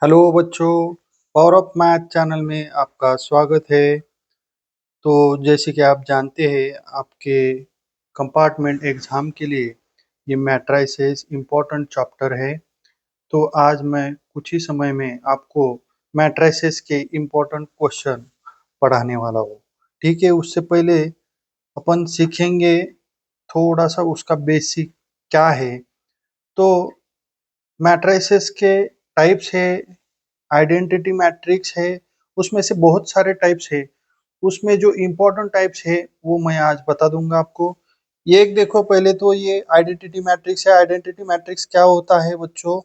Hello बच्चों, power of math channel में आपका स्वागत है। तो जैसे कि आप जानते हैं, आपके कंपार्टमेंट एग्ज़ाम के लिए ये मैट्रिसेस इम्पोर्टेंट चैप्टर है। तो आज मैं कुछ ही समय में आपको मैट्रिसेस के इम्पोर्टेंट क्वेश्चन पढ़ाने वाला हूँ। ठीक है, उससे पहले अपन सीखेंगे थोड़ा सा उसका बेसिक क्या है। तो मैट्रिसेस के टाइप्स है, आइडेंटिटी मैट्रिक्स है, उसमें से बहुत सारे टाइप्स है। उसमें जो इम्पोर्टेंट टाइप्स है वो मैं आज बता दूंगा आपको। ये एक देखो, पहले तो ये आइडेंटिटी मैट्रिक्स है। आइडेंटिटी मैट्रिक्स क्या होता है बच्चों?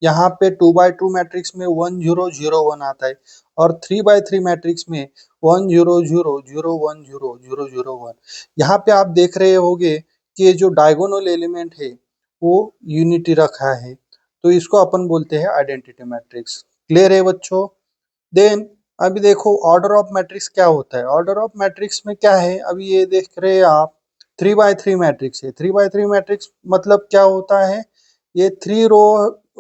यहाँ पे 2x2 मैट्रिक्स में 1 0 0 1 आता है, और 3x3 मैट्रिक्स में 1 0 0 0 1 0 0 0 1। यहाँ पे आप देख रहे होंगे कि ये जो डायगोनल एलिमेंट है वो यूनिटी रखा है, तो इसको अपन बोलते हैं आइडेंटिटी मैट्रिक्स। क्लियर है बच्चों? देन अभी देखो, ऑर्डर ऑफ मैट्रिक्स क्या होता है। ऑर्डर ऑफ मैट्रिक्स में क्या है, अभी ये देख रहे हैं आप, 3x3 मैट्रिक्स है। 3x3 मैट्रिक्स मतलब क्या होता है? ये 3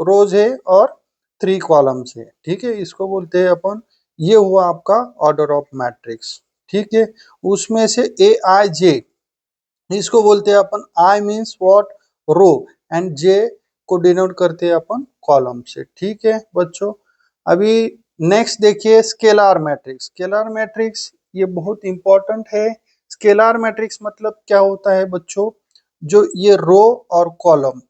रोज है और 3 कॉलम्स है। ठीक है, इसको बोलते हैं अपन, ये हुआ आपका ऑर्डर ऑफ मैट्रिक्स। ठीक है, उसमें से ए आई जे, इसको बोलते हैं अपन, I means what, row, and J को डिनोट करते हैं अपन कॉलम से। ठीक है बच्चों, अभी नेक्स्ट देखिए स्केलार मैट्रिक्स। स्केलार मैट्रिक्स ये बहुत इंपॉर्टेंट है। स्केलार मैट्रिक्स मतलब क्या होता है बच्चों? जो ये रो और कॉलम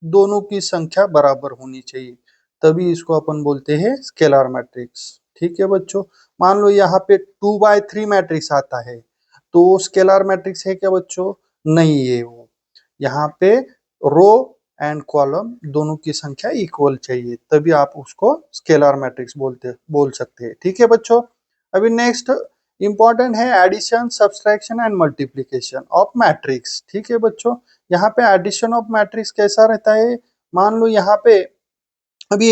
दोनों की संख्या बराबर होनी चाहिए, तभी इसको अपन बोलते हैं स्केलार मैट्रिक्स। ठीक है बच्चों, मान लो यहाँ पे 2x3 मैट्रिक्स आता है, तो स्केलार मैट्रिक्स है क्या बच्चों? नहीं है वो। यहाँ पे रो एंड कॉलम दोनों की संख्या इक्वल चाहिए, तभी आप उसको स्केलार मैट्रिक्स बोल सकते हैं। ठीक है बच्चों, अभी नेक्स्ट इंपॉर्टेंट है addition, subtraction and multiplication of matrix. ठीक है बच्चों, यहाँ पे एडिशन ऑफ मैट्रिक्स कैसा रहता है? मान लो यहाँ पे अभी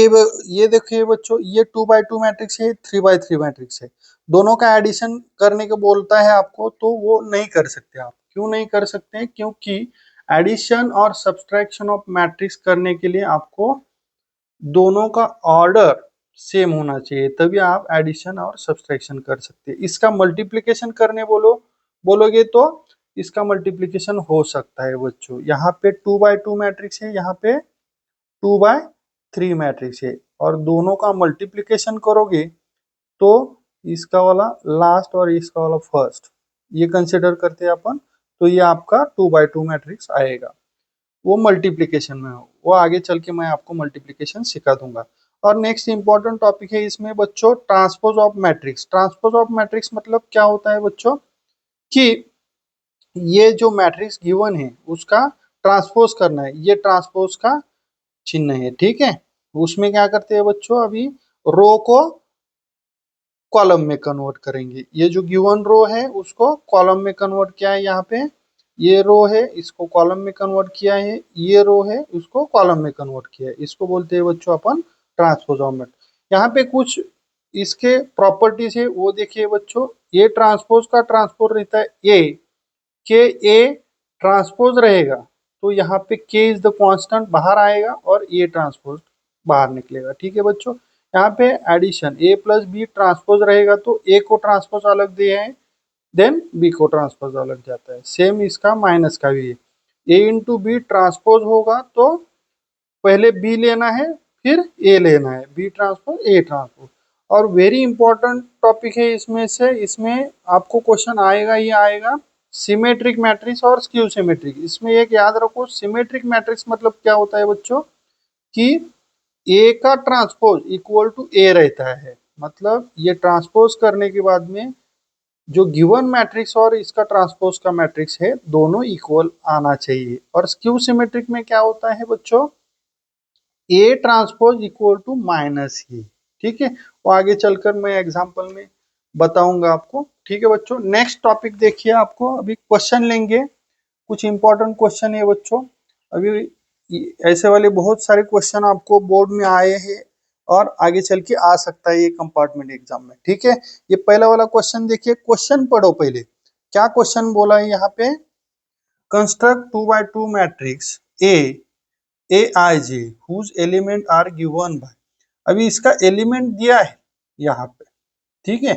ये देखिए बच्चों, ये 2x2 मैट्रिक्स है, 3x3 मैट्रिक्स है। दोनों का एडिशन करने को बोलता है आपको, तो वो नहीं कर सकते आप। क्यों नहीं कर सकते हैं? क्योंकि एडिशन और सब्सट्रैक्शन ऑफ मैट्रिक्स करने के लिए आपको दोनों का ऑर्डर सेम होना चाहिए, तभी आप एडिशन और सब्सट्रैक्शन कर सकते हैं। इसका मल्टीप्लिकेशन करने बोलोगे तो इसका मल्टीप्लिकेशन हो सकता है बच्चों। यहाँ पे 2x2 मैट्रिक्स है, यहाँ पे 2x3 मैट्रिक्स है, और दोनों का मल्टीप्लिकेशन करोगे तो इसका वाला लास्ट और इसका वाला फर्स्ट, ये कंसिडर करते हैं अपन, तो ये आपका 2x2 मैट्रिक्स आएगा। वो मल्टीप्लिकेशन में हो, वो आगे चल के मैं आपको मल्टीप्लिकेशन सिखा दूंगा। और नेक्स्ट इंपॉर्टेंट टॉपिक है इसमें बच्चों, transpose of matrix. Transpose of matrix मतलब क्या होता है बच्चों? कि ये जो मैट्रिक्स गिवन है उसका ट्रांसपोज करना है, ये ट्रांसपोज का चिन्ह है। ठीक है, उसमें क्या करते हैं बच्चों, अभी रो को कॉलम में कन्वर्ट करेंगे। ये जो गिवन रो है उसको कॉलम में कन्वर्ट किया है, यहाँ पे ये रो है इसको कॉलम में कन्वर्ट किया है, ये रो है उसको कॉलम में कन्वर्ट किया है, इसको बोलते हैं बच्चों अपन ट्रांसपोज ऑफ मैट्रिक्स। यहाँ पे कुछ इसके प्रॉपर्टीज है वो देखिए बच्चों। ये ट्रांसपोज का ट्रांसपोज रहता है ए, के ए ट्रांसपोज रहेगा, तो यहाँ पे के इज द कांस्टेंट बाहर आएगा और ए ट्रांसपोज बाहर निकलेगा। ठीक है बच्चों, यहाँ पे एडिशन ए प्लस बी ट्रांसपोज रहेगा, तो ए को ट्रांसपोज अलग दिए हैं, देन बी को ट्रांसपोज अलग जाता है। सेम इसका माइनस का भी है, ए इंटू बी ट्रांसपोज होगा तो पहले बी लेना है फिर ए लेना है, बी ट्रांसपोज ए ट्रांसपोज। और वेरी इंपॉर्टेंट टॉपिक है इसमें से, इसमें आपको क्वेश्चन आएगा ही आएगा, सिमेट्रिक मैट्रिक्स और स्क्यू सिमेट्रिक। इसमें एक याद रखो, सिमेट्रिक मैट्रिक्स मतलब क्या होता है बच्चों, कि ए का ट्रांसपोज इक्वल टू ए रहता है। मतलब ये ट्रांसपोज करने के बाद में जो गिवन मैट्रिक्स और इसका ट्रांसपोज का मैट्रिक्स है दोनों इक्वल आना चाहिए। और स्क्यू सिमेट्रिक में क्या होता है बच्चों, A transpose equal to minus ही। ठीक है, वो आगे चलकर मैं एग्जांपल में बताऊंगा आपको। ठीक है बच्चों, नेक्स्ट टॉपिक देखिए, आपको अभी क्वेश्चन लेंगे, कुछ इंपॉर्टेंट क्वेश्चन है बच्चों। अभी ऐसे वाले बहुत सारे क्वेश्चन आपको बोर्ड में आए हैं और आगे चल के आ सकता है ये कंपार्टमेंट एग्जाम में। ठीक है, ये पहला वाला क्वेश्चन देखिए, क्वेश्चन पढ़ो पहले। क्या क्वेश्चन बोला है यहाँ पे? Construct 2x2 matrix A AIJ whose element are given by अभी इसका एलिमेंट दिया है यहाँ पे, ठीक है।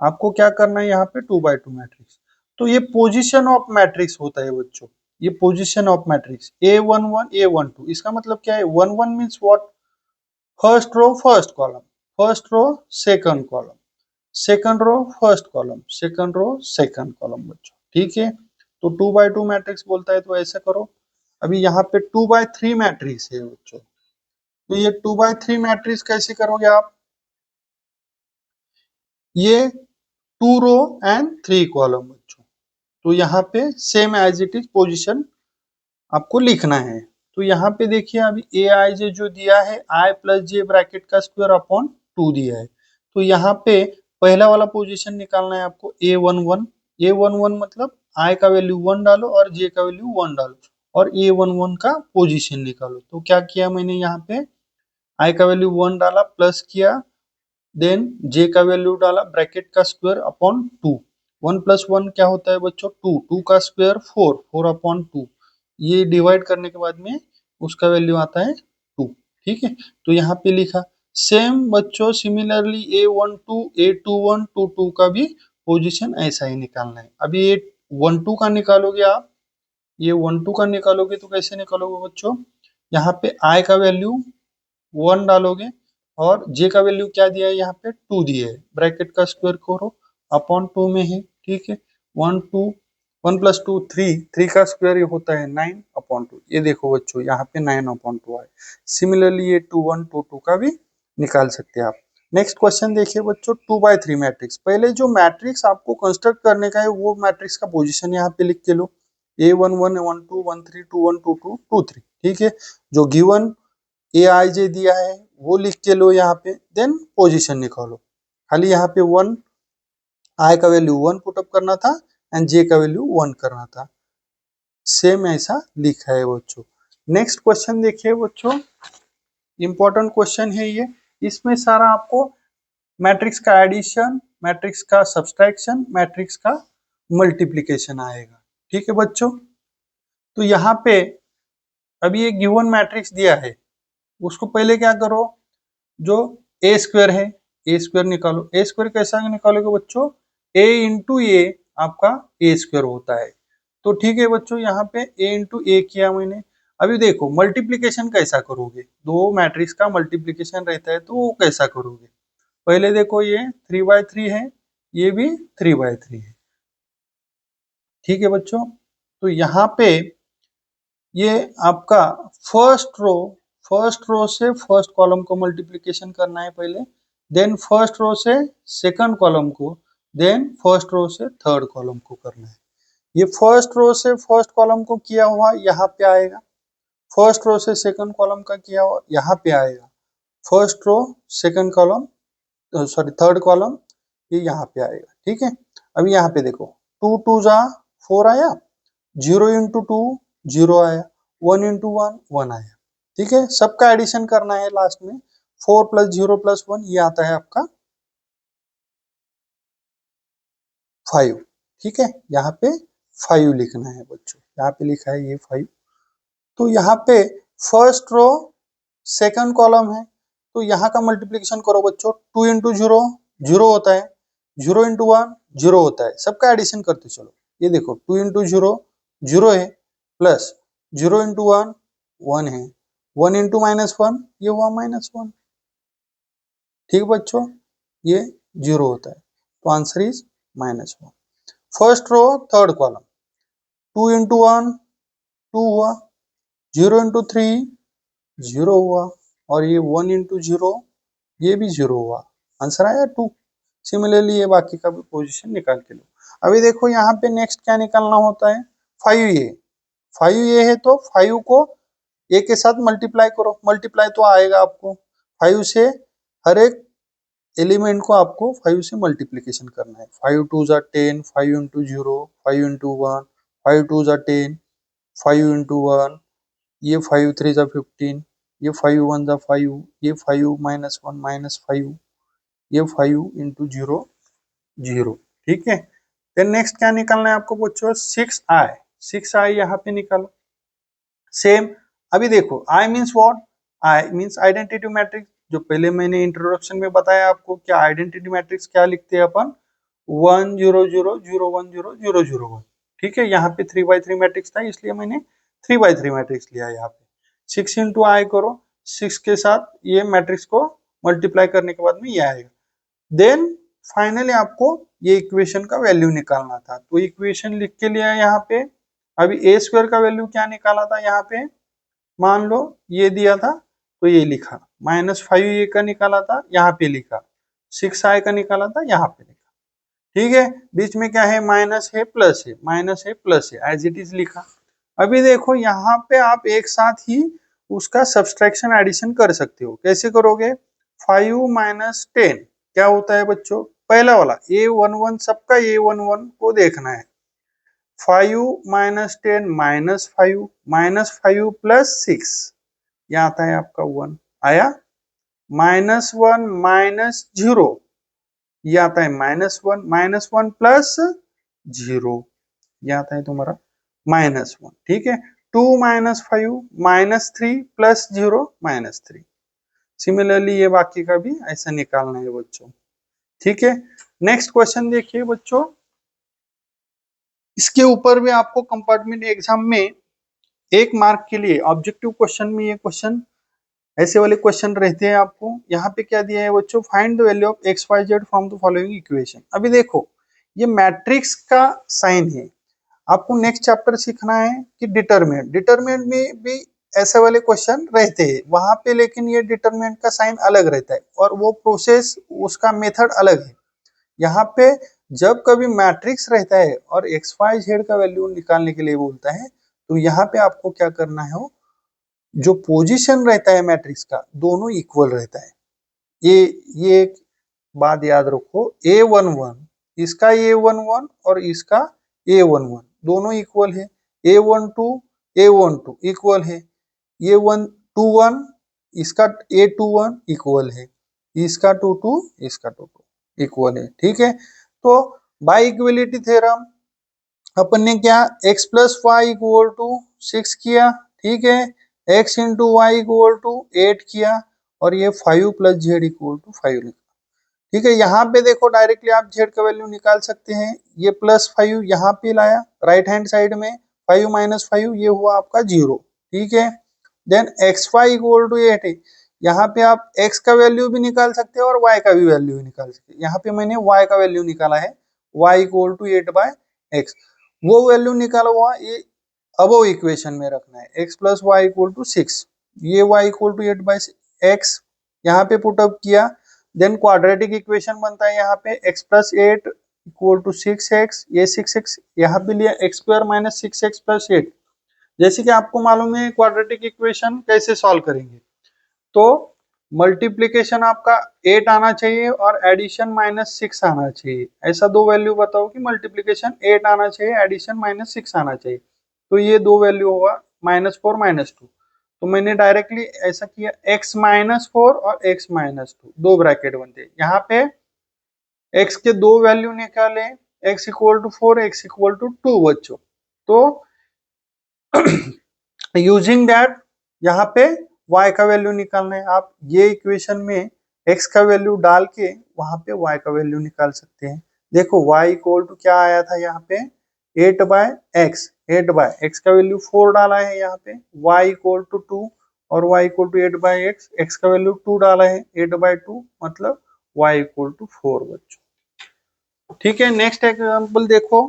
आपको क्या करना है यहाँ पे 2x2 मैट्रिक्स। तो ये पोजीशन ऑफ मैट्रिक्स होता है बच्चों, ये position of matrix A11 A12। इसका मतलब क्या है, 11 means what, first row first column, first row second column, second row first column, second row second column बच्चों, ठीक है। तो 2x2 मैट्रिक्स बोलता है, तो ऐसे करो। अभी यहाँ पे 2x3 मैट्रिक्स है बच्चों, तो ये 2x3 मैट्रिक्स कैसे करोगे आप, ये 2 रो एंड 3 कॉलम बच्चों। तो यहाँ पे same as it is position आपको लिखना है। तो यहाँ पे देखिए अभी ए आई जे जो दिया है, आई प्लस जे ब्रैकेट का स्क्वायर अपॉन 2 दिया है। तो यहाँ पे पहला वाला पोजीशन निकालना है आपको A11। A11 मतलब आई का वैल्यू 1 डालो और जे का वैल्यू 1 डालो और A11 का पोजीशन निकालो। तो क्या किया मैंने, यहाँ पे आई का वैल्यू 1 डाला, प्लस किया, देन जे का वैल्यू डाला, ब्रैकेट का स्क्वायर अपॉन 2। 1 प्लस 1 क्या होता है बच्चों, 2, 2 का स्क्वायर 4, 4 अपॉन 2। ये डिवाइड करने के बाद में उसका वैल्यू आता है 2, ठीक है। तो यहाँ पे लिखा। सेम बच्चों सिमिलरली A12 A21 22 का भी पोजीशन ऐसा ही निकालना है। अभी A12 का निकालोगे आप, ये 12 का निकालोगे तो कैसे निकालोगे बच्चों, यहाँ पे आई का वैल्यू 1 डालोगे और जे का वैल्यू क्या दिया है, यहाँ पे 2 दिया है, ब्रैकेट का स्क्वायर करो अपॉन 2 में है, ठीक है। 1 2 1 प्लस 2 3, 3 का स्क्वायर ये होता है 9 अपॉन 2। ये देखो बच्चों यहाँ पे 9 अपॉन 2 है। सिमिलरली ये 2 1 2 2 का भी निकाल सकते हैं आप। नेक्स्ट क्वेश्चन देखिए बच्चों, 2x3 मैट्रिक्स। पहले जो मैट्रिक्स आपको कंस्ट्रक्ट करने का है वो मैट्रिक्स का पोजीशन यहाँ पे लिख के लो, A11 1 2 1 3 2 1 2 2 2 3, ठीक है। जो गिवन ए आई जे दिया है वो लिख के लो यहाँ पे, देन पोजीशन निकालो। खाली यहाँ पे 1, आई का वैल्यू 1 पुटअप करना था एंड जे का वैल्यू 1 करना था। सेम ऐसा लिखा है बच्चों। नेक्स्ट क्वेश्चन देखिए बच्चों, इंपॉर्टेंट क्वेश्चन है ये। इसमें सारा आपको मैट्रिक्स का एडिशन, मैट्रिक्स का सब्सट्रैक्शन, मैट्रिक्स का मल्टीप्लिकेशन आएगा, ठीक है बच्चों। तो यहाँ पे अभी एक गिवन मैट्रिक्स दिया है, उसको पहले क्या करो, जो ए स्क्वायर है, ए स्क्वायर निकालो। ए स्क्वायर कैसा निकालोगे बच्चों, ए इंटू ए आपका ए स्क्वायर होता है। तो ठीक है बच्चों, यहाँ पे ए इंटू ए किया मैंने। अभी देखो मल्टीप्लीकेशन कैसा करोगे, दो मैट्रिक्स का मल्टीप्लीकेशन रहता है तो वो कैसा करोगे। पहले देखो ये 3x3 है, ये भी 3x3 है, ठीक है बच्चों। तो यहाँ पे ये आपका फर्स्ट रो से फर्स्ट कॉलम को मल्टीप्लिकेशन करना है पहले, देन फर्स्ट रो से सेकंड कॉलम को, देन फर्स्ट रो से थर्ड कॉलम को करना है। ये फर्स्ट रो से फर्स्ट कॉलम को किया हुआ यहाँ पे आएगा, फर्स्ट रो से सेकंड कॉलम का किया हुआ यहाँ पे आएगा, first row second column sorry third column ये यहाँ पे आएगा, ठीक है। अभी यहाँ पे देखो 2 2 जा 4 आया, 0 इंटू 2 0 आया, 1 इंटू 1 1 आया, ठीक है। सबका एडिशन करना है लास्ट में, 4 प्लस 0 प्लस 1 ये आता है आपका 5, ठीक है। यहाँ पे 5 लिखना है बच्चों, यहाँ पे लिखा है ये 5। तो यहाँ पे फर्स्ट रो सेकंड कॉलम है, तो यहाँ का मल्टीप्लिकेशन करो बच्चों, 2 इंटू 0 0 होता है, 0 इंटू 1 0 होता है, सबका एडिशन करते चलो। ये देखो 2 इंटू 0 0 है, प्लस 0 इंटू 1 1 है, 1 इंटू माइनस 1 ये हुआ -1, ठीक बच्चों, ये 0 होता है, तो answer is -1। First row third column, 2 into 1 2 हुआ, 0 इंटू 3 0 हुआ, और ये 1 इंटू 0 ये भी 0 हुआ, आंसर आया 2। सिमिलरली ये बाकी का भी पोजीशन निकाल के लो। अभी देखो यहाँ पे नेक्स्ट क्या निकालना होता है, 5a। 5a है तो 5 को a के साथ मल्टीप्लाई करो, मल्टीप्लाई तो आएगा आपको, 5 से हर एक एलिमेंट को आपको 5 से मल्टीप्लीकेशन करना है। 5 2 जा 10, 5 इंटू 0, 5 इंटू 1, 5 2 जा 10, 5 इंटू 1, ये 5 3 जा 15, ये 5 1 जा 5, ये 5 माइनस 1 -5, ये 5 इंटू 0 0, ठीक है। देन नेक्स्ट क्या निकालना है आपको बच्चों, 6i। 6i यहाँ पे निकालो। सेम अभी देखो i means what, i means identity matrix, जो पहले मैंने इंट्रोडक्शन में बताया आपको, क्या आइडेंटिटी मैट्रिक्स क्या लिखते हैं अपन, 1 0 0 0 1 0 0 0 1। ठीक है, यहाँ पे 3x3 मैट्रिक्स था इसलिए मैंने 3x3 मैट्रिक्स लिया यहाँ पे। 6 इंटू आई करो, 6 के साथ ये मैट्रिक्स को मल्टीप्लाई करने के बाद में ये आएगा। देन फाइनली आपको ये इक्वेशन का वैल्यू निकालना था, तो इक्वेशन लिख के लिया यहाँ पे। अभी ए स्क्वायर का वैल्यू क्या निकाला था यहाँ पे, मान लो ये दिया था तो ये लिखा, -5 ए का निकाला था यहाँ पे लिखा, 6 आई का निकाला था यहाँ पे लिखा। ठीक है, बीच में क्या है, माइनस है प्लस है, माइनस है प्लस है, एज इट इज लिखा। अभी देखो यहाँ पे आप एक साथ ही उसका सब्सट्रैक्शन एडिशन कर सकते हो। कैसे करोगे, 5 माइनस 10 क्या होता है बच्चों, पहला वाला A11 सबका A11 को देखना है। 5 माइनस 10 -5 -5 प्लस 6 यहाँ आता है आपका 1 आया, -1 -0 ये आता है -1 प्लस 0 ये आता है तुम्हारा -1। ठीक है, 2 -5 -3 प्लस 0 -3। सिमिलरली ये बाकी का भी ऐसा निकालना है बच्चों। ठीक है, नेक्स्ट क्वेश्चन देखिए बच्चों, इसके ऊपर भी आपको कंपार्टमेंट एग्जाम में 1 मार्क के लिए ऑब्जेक्टिव क्वेश्चन में ये क्वेश्चन, ऐसे वाले क्वेश्चन रहते हैं आपको। यहाँ पे क्या दिया है बच्चों, find the value of x y z from the following equation. अभी देखो ये मैट्रिक्स का साइन है, आपको नेक्स्ट चैप्टर सीखना है कि डिटरमिनेंट, डिटरमिनेंट में भी ऐसे वाले क्वेश्चन रहते हैं वहां पे, लेकिन ये डिटरमिनेंट का साइन अलग रहता है और वो प्रोसेस उसका मेथड अलग है। यहाँ पे जब कभी मैट्रिक्स रहता है और एक्स वाई जेड का वैल्यू निकालने के लिए बोलता है, तो यहाँ पे आपको क्या करना है, जो पोजीशन रहता है मैट्रिक्स का दोनों इक्वल रहता है। ये एक बात याद रखो, A11 इसका A11 और इसका A11 दोनों इक्वल है, A12 इक्वल है, A21 इसका A21 इक्वल है, इसका 22 इक्वल है। ठीक है, तो बाय इक्वलिटी थ्योरम अपन ने क्या, x plus y equal to 6 किया। ठीक है, x into y equal to 8 किया और ये 5 प्लस जेड इक्वल टू 5 लिखा। ठीक है, यहाँ पे देखो डायरेक्टली आप जेड का वैल्यू निकाल सकते हैं, ये +5 यहाँ पे लाया राइट हैंड साइड में, 5 माइनस 5 ये हुआ आपका 0। ठीक है, then x y equal to 8 है, यहाँ पे आप x का वैल्यू भी निकाल सकते हैं और y का भी वैल्यू निकाल सकते हैं। यहाँ पे मैंने y का वैल्यू निकाला है, y इक्वल टू 8/x, वो वैल्यू निकाला हुआ ये अबव इक्वेशन में रखना है, x plus y equal to 6, ये y इक्वल टू 8/x यहाँ पे पुटअप किया। देन क्वाड्रेटिक इक्वेशन बनता है यहाँ पे, x plus 8 equal to 6x, ये 6x यहाँ पे लिया, x square minus 6x plus 8। जैसे कि आपको मालूम है क्वाड्रेटिक इक्वेशन कैसे सॉल्व करेंगे, तो मल्टीप्लिकेशन आपका 8 आना चाहिए और एडिशन -6 आना चाहिए। ऐसा दो वैल्यू बताओ कि मल्टीप्लिकेशन 8 आना चाहिए, एडिशन -6 आना चाहिए, तो ये दो वैल्यू होगा -4 -2। तो मैंने डायरेक्टली ऐसा किया, x -4 और x -2 दो ब्रैकेट बनते हैं। यहाँ पे x के दो वैल्यू निकाले, x equal to 4 x equal to 2 बच्चों। तो यूजिंग दैट यहाँ पे y का वैल्यू निकालना है। आप ये इक्वेशन में x का वैल्यू डाल के वहां पे y का वैल्यू निकाल सकते हैं। देखो y इक्वल टू क्या आया था यहाँ पे, 8/x, 8/x का वैल्यू 4 डाला है यहाँ पे, y इक्वल टू 2 और y equal to 8/x, x का वैल्यू 2 डाला है, 8/2 मतलब y इक्वल टू 4 बच्चों। ठीक है, नेक्स्ट एग्जाम्पल देखो,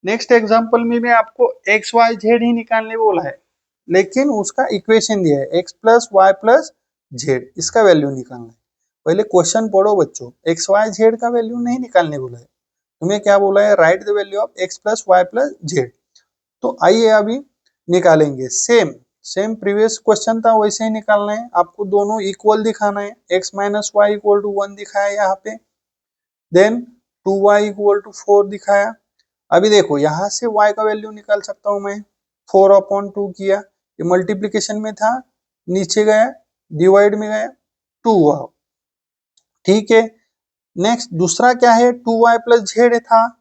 नेक्स्ट एग्जाम्पल में भी आपको एक्स वाई जेड ही निकालने बोला है, लेकिन उसका इक्वेशन दिया है x plus y plus z, इसका वैल्यू निकालना है। पहले क्वेश्चन पढ़ो बच्चों, एक्स वाई जेड का वैल्यू नहीं निकालने बोला है, तुम्हें क्या बोला है, write the value of x plus y plus z. तो आइए अभी निकालेंगे, सेम प्रीवियस क्वेश्चन था वैसे ही निकालना है। आपको दोनों इक्वल दिखाना है, x minus y equal to 1 दिखाया यहाँ पे, देन 2y इक्वल टू 4 दिखाया। अभी देखो यहाँ से y का वैल्यू निकाल सकता हूँ मैं, 4/2 किया, ये मल्टीप्लीकेशन में था, नीचे गया डिवाइड में गया 2 हुआ। ठीक है, नेक्स्ट दूसरा क्या है, 2y प्लस जेड था,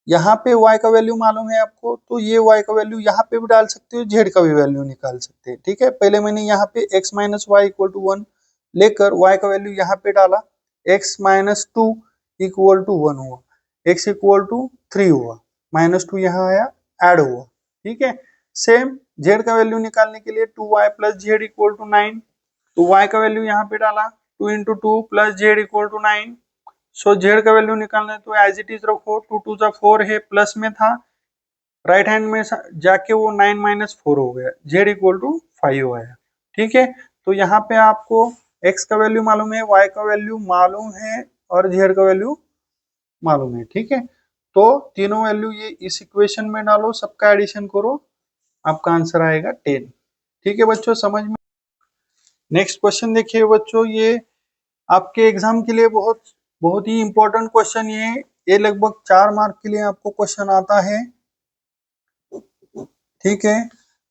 यहाँ पे y का वैल्यू मालूम है आपको, तो ये y का वैल्यू यहाँ पे भी डाल सकते हो, z का भी वैल्यू निकाल सकते हैं। ठीक है, पहले मैंने यहाँ पे x minus y equal to 1 लेकर y का वैल्यू यहाँ पे डाला, x minus two equal to 1 हुआ, x इक्वल टू 3 हुआ, माइनस 2 यहाँ आया, ऐड हुआ। ठीक है, सेम z का वैल्यू निकालने के लिए 2y plus z equal to 9, तो y का वैल्यू यहाँ पे डाला 2 into two plus z equal to 9। So z का वैल्यू निकालना है तो एज इट इज रखो, 2 टू जा 4 है, प्लस में था, राइट हैंड में जाके वो 9 माइनस 4 हो गया, जेड इक्वल टू 5 आया। ठीक है, तो यहाँ पे आपको x का वैल्यू मालूम है, y का वैल्यू मालूम है और z का वैल्यू मालूम है। ठीक है, तो तीनों वैल्यू ये इस इक्वेशन में डालो, सबका एडिशन करो, आपका आंसर आएगा 10। ठीक है बच्चों, समझ में। नेक्स्ट क्वेश्चन देखिए बच्चों, ये आपके एग्जाम के लिए बहुत बहुत ही इंपॉर्टेंट क्वेश्चन ये लगभग 4 मार्क के लिए आपको क्वेश्चन आता है। ठीक है,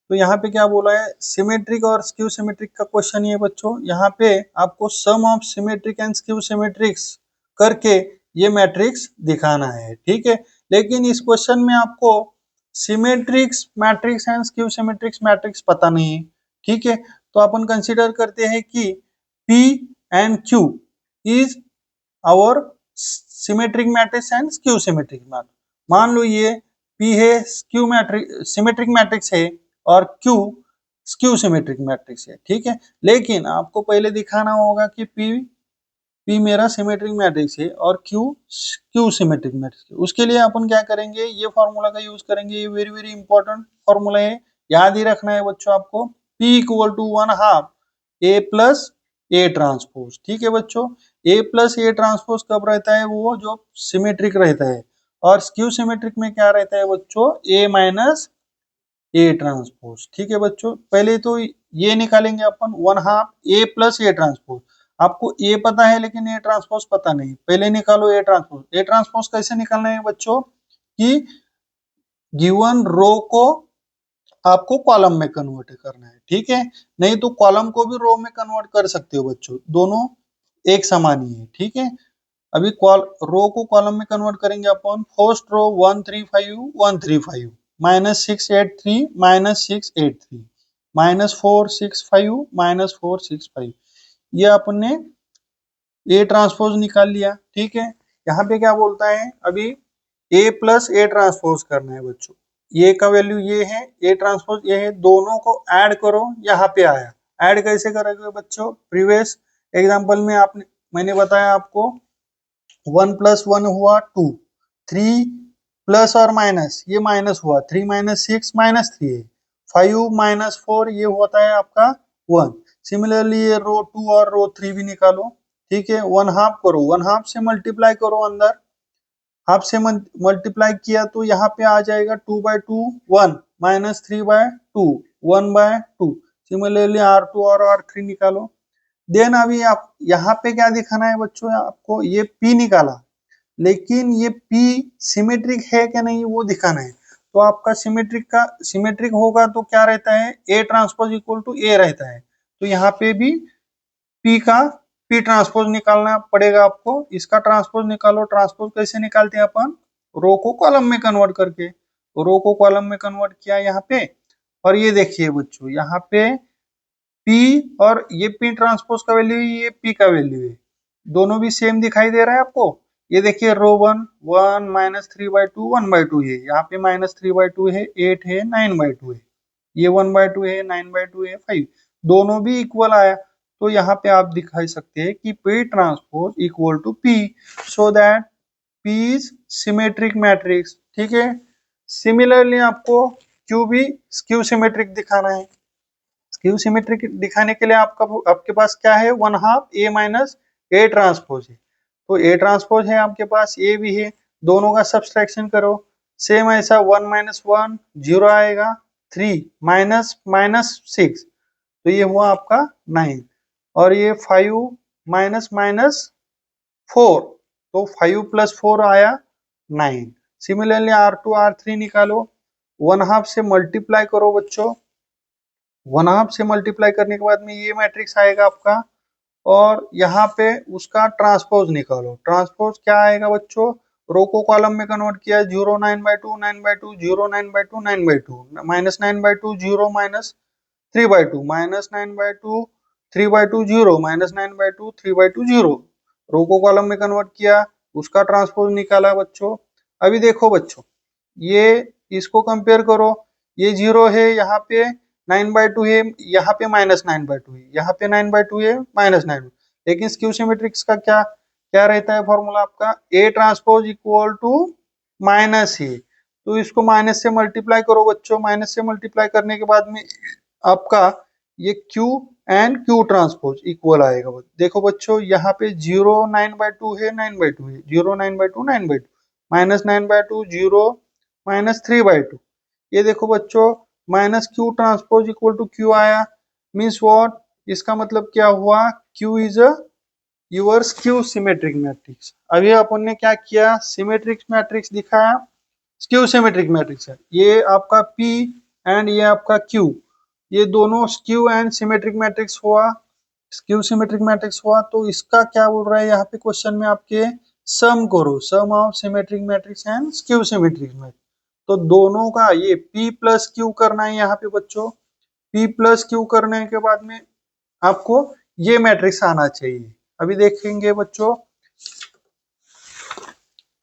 तो यहाँ पे क्या बोला है, सिमेट्रिक और स्क्यू सिमेट्रिक का क्वेश्चन ये बच्चों, यहाँ पे आपको सम ऑफ सिमेट्रिक एंड स्क्यू सिमेट्रिक्स करके ये मैट्रिक्स दिखाना है। ठीक है, लेकिन इस क्वेश्चन में आपको सिमेट्रिक्स मैट्रिक्स एंड स्क्यू सिमेट्रिक्स मैट्रिक्स पता नहीं है। ठीक है, तो अपन कंसीडर करते हैं कि P and Q is our symmetric matrix and skew symmetric matrix. मान लो ये P है स्क्यू मैट्रिक सिमेट्रिक मैट्रिक्स है और Q स्क्यू सिमेट्रिक मैट्रिक्स है। ठीक है, लेकिन आपको पहले दिखाना होगा कि P मेरा सिमेट्रिक मैट्रिक्स है और Q सिमेट्रिक मैट्रिक्स है। उसके लिए अपन क्या करेंगे, ये फॉर्मूला का यूज करेंगे, ये वेरी वेरी इंपॉर्टेंट फॉर्मूला है, याद ही रखना है बच्चों आपको, P equal to 1/2 A plus A transpose. ठीक है बच्चों, ए प्लस ए ट्रांसपोज कब रहता है, वो जो सिमेट्रिक रहता है, और स्क्यू सिमेट्रिक में क्या रहता है बच्चों, ए माइनस ए ट्रांसपोज। ठीक है बच्चों, पहले तो ये निकालेंगे अपन 1/2 ए प्लस ए ट्रांसपोज। आपको ए पता है लेकिन ए ट्रांसपोज पता नहीं, पहले निकालो ए ट्रांसपोज। ए ट्रांसपोज कैसे निकालना है बच्चों, कि गिवन रो को आपको कॉलम में कन्वर्ट करना है। ठीक है, नहीं तो कॉलम को भी रो में कन्वर्ट कर सकते हो बच्चों, दोनों एक समान ही है। ठीक है, अभी रो को कॉलम में कन्वर्ट करेंगे अपन, first row 135 minus 683 minus 683 minus 465 minus 465, ये अपने ए ट्रांसपोज निकाल लिया। ठीक है, यहाँ पे क्या बोलता है, अभी ए प्लस ए ट्रांसपोज करना है बच्चों, ये का वैल्यू ये है, ए ट्रांसपोज ये है, दोनों को ऐड करो, यहाँ पे आया। ऐड कैसे करोगे बच्चों, प्रीवियस एग्जांपल में आपने मैंने बताया आपको, 1 प्लस 1 हुआ 2, 3 प्लस और माइनस, ये माइनस हुआ, 3 माइनस 6 माइनस 3 है, 5 माइनस 4 ये होता है आपका 1। सिमिलरली ये रो 2 और रो 3 भी निकालो। ठीक है, 1/2 करो, 1/2 से मल्टीप्लाई करो, अंदर हाफ से मल्टीप्लाई किया तो यहाँ पे आ जाएगा 2/2 1 माइनस 3/2 1/2। सिमिलरली R2 और R3 निकालो। देन अभी आप यहाँ पे क्या दिखाना है बच्चों, आपको ये P निकाला, लेकिन ये P सिमेट्रिक है कि नहीं वो दिखाना है। तो आपका सिमेट्रिक होगा तो क्या रहता है, A transpose equal to A रहता है, तो यहाँ पे भी P ट्रांसपोज निकालना पड़ेगा आपको। इसका ट्रांसपोज निकालो, ट्रांसपोज कैसे निकालते हैं अपन, रो को कॉलम में कन्वर्ट करके, रो को कॉलम में कन्वर्ट किया यहाँ पे, और ये देखिए बच्चों यहाँ पे P और ये P ट्रांसपोज का वैल्यू है, ये P का वैल्यू है, दोनों भी सेम दिखाई दे रहा है आपको। ये देखिए रो 1 माइनस 3/2 1/2 है, यहाँ पे माइनस 3/2 है, 8 है, 9/2 है, ये 1/2 है, 9/2 है, 5, दोनों भी इक्वल आया। तो यहाँ पे आप दिखा सकते हैं कि P transpose equal to P, so that P is symmetric matrix. ठीक है, सिमिलरली आपको Q भी स्क्यू सिमेट्रिक दिखाना है। स्क्यू सिमेट्रिक दिखाने के लिए आपके पास क्या है, 1/2 A माइनस ए ट्रांसपोज है, तो ए ट्रांसपोज है आपके पास, ए भी है, दोनों का सब्सट्रैक्शन करो, सेम ऐसा 1 माइनस 1 0 आएगा, 3 माइनस माइनस 6, तो ये हुआ आपका 9, और ये 5 माइनस माइनस 4, तो 5 प्लस 4 आया 9। सिमिलरली R2 R3 निकालो, 1/2 से मल्टीप्लाई करो बच्चों, 1/2 से मल्टीप्लाई करने के बाद में ये मैट्रिक्स आएगा आपका, और यहाँ पे उसका ट्रांसपोज निकालो। ट्रांसपोज क्या आएगा बच्चों, रो को कॉलम में कन्वर्ट किया, 0 9/2 9/2 0 9/2 9/2 माइनस 9/2 0 माइनस 3/2 माइनस 9/2 3/2 0, -9/2 3/2 0। रो को कॉलम में कन्वर्ट किया, उसका ट्रांसपोज निकाला बच्चों। अभी देखो बच्चों, ये इसको कंपेयर करो, ये 0 है, यहाँ पे 9/2 है, यहाँ पे -9/2 है, यहाँ पे 9/2 है, -9, लेकिन स्क्यू सिमेट्रिक्स का क्या क्या रहता है फॉर्मूला आपका, A transpose equal to minus A. तो इसको माइनस से मल्टीप्लाई करो बच्चों, माइनस से मल्टीप्लाई करने के बाद में आपका ये Q and Q transpose equal आएगा। देखो बच्चों, यहाँ पे 0 9/2 है, 9/2 है, 0 9/2 9/2, -9/2 0 -3/2। ये देखो बच्चों, -Q transpose equal to Q आया, मीन्स व्हाट, इसका मतलब क्या हुआ, Q is a your skew symmetric matrix. अभी अपन ने क्या किया, सिमेट्रिक मैट्रिक्स दिखाया, स्क्यू सिमेट्रिक मैट्रिक्स है। ये आपका P एंड ये आपका Q, ये दोनों स्क्यू एंड सिमेट्रिक मैट्रिक्स हुआ, स्क्यू सिमेट्रिक मैट्रिक्स हुआ। तो इसका क्या बोल रहा है यहाँ पे क्वेश्चन में आपके, सम करो, sum of symmetric matrix and skew symmetric matrix. तो दोनों का ये P प्लस Q करना है यहाँ पे बच्चों, P प्लस Q करने के बाद में आपको ये मैट्रिक्स आना चाहिए। अभी देखेंगे बच्चों,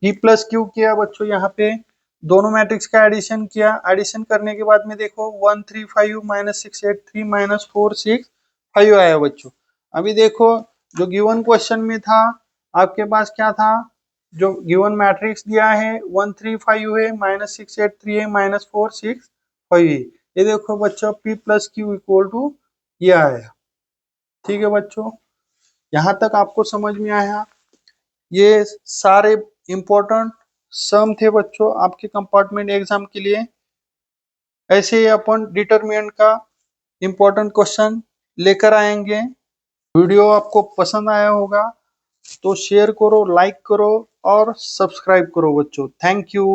P प्लस Q किया बच्चों, यहाँ पे दोनों मैट्रिक्स का एडिशन किया, एडिशन करने के बाद में देखो 1 3 5 -6 8 3 -4 6 5 आया बच्चों। अभी देखो, जो गिवन क्वेश्चन में था आपके पास क्या था, जो गिवन मैट्रिक्स दिया है 1 3 5 है, -6 8 3 है, -4 6 5 है। ये देखो बच्चों, P plus Q equal to ये आया। ठीक है बच्चों, यहाँ तक आपको समझ में आया। ये सारे इंपॉर्टेंट सम थे बच्चों आपके कंपार्टमेंट एग्जाम के लिए। ऐसे ही अपन डिटरमिनेंट का इंपॉर्टेंट क्वेश्चन लेकर आएंगे। वीडियो आपको पसंद आया होगा तो शेयर करो, लाइक करो और सब्सक्राइब करो बच्चों। Thank you.